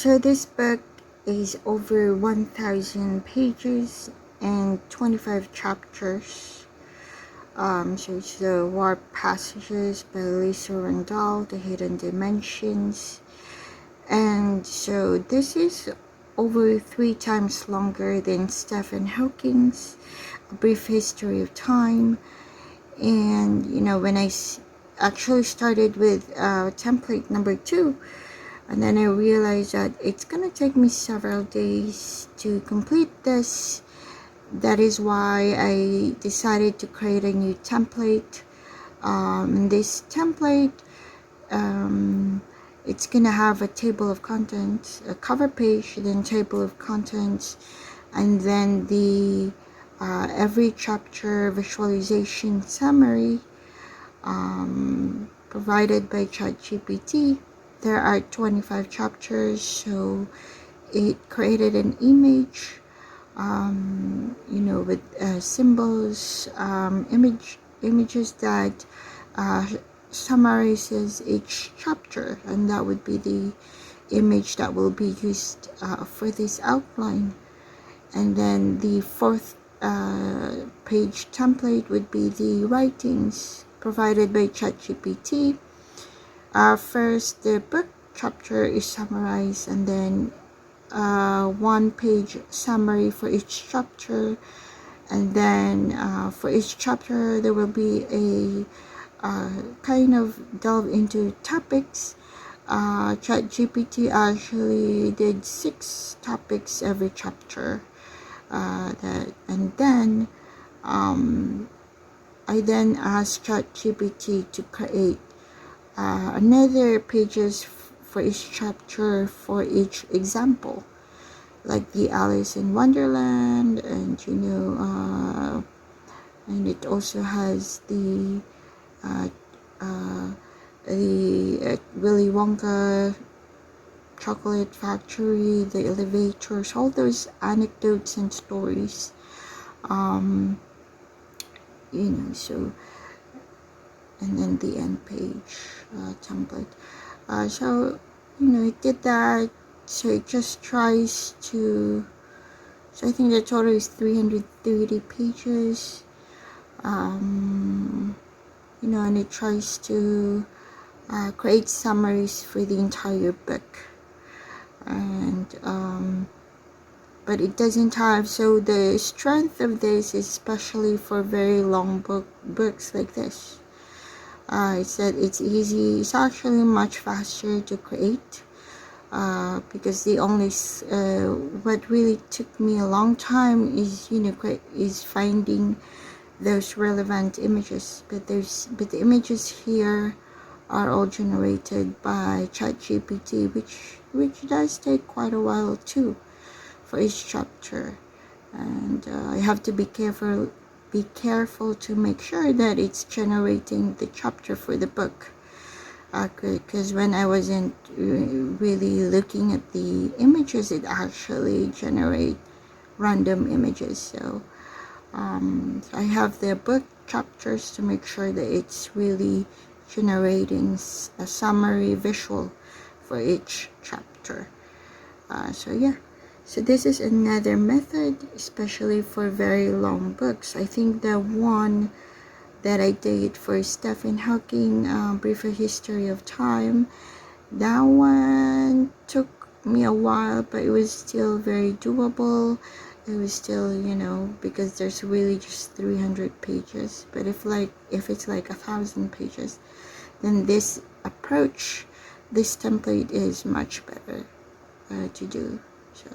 So this book is over 1,000 pages and 25 chapters. So it's the War Passages by Lisa Randall, The Hidden Dimensions. And so this is over 3 times longer than Stephen Hawking's A Brief History of Time. And when I actually started with template number 2, and then I realized that it's gonna take me several days to complete this. That is why I decided to create a new template. In this template, it's gonna have a table of contents, a cover page, then table of contents, and then the every chapter visualization summary provided by ChatGPT. There are 25 chapters, so it created an image, with symbols, images that summarizes each chapter, and that would be the image that will be used for this outline. And then the 4th page template would be the writings provided by ChatGPT. First, the book chapter is summarized, and then 1-page summary for each chapter, and then for each chapter there will be a kind of delve into topics. ChatGPT actually did 6 topics every chapter. And then I then asked ChatGPT to create another pages for each chapter for each example, like the Alice in Wonderland, and and it also has the Willy Wonka chocolate factory, the elevators, all those anecdotes and stories. So, and then the end page template. So it did that. So it just tries to, so I think the total is 330 pages. And it tries to create summaries for the entire book. And but it doesn't have, so the strength of this is especially for very long books like this. It said it's easy, it's actually much faster to create, because the only what really took me a long time is is finding those relevant images, but the images here are all generated by ChatGPT, which does take quite a while too for each chapter. And I have to be careful to make sure that it's generating the chapter for the book, because when I wasn't really looking at the images, it actually generate random images. So I have the book chapters to make sure that it's really generating a summary visual for each chapter. So this is another method, especially for very long books. I think the one that I did for Stephen Hawking, Brief History of Time, that one took me a while, but it was still very doable. It was still, because there's really just 300 pages. But if it's like 1,000 pages, then this approach, this template is much better to do. So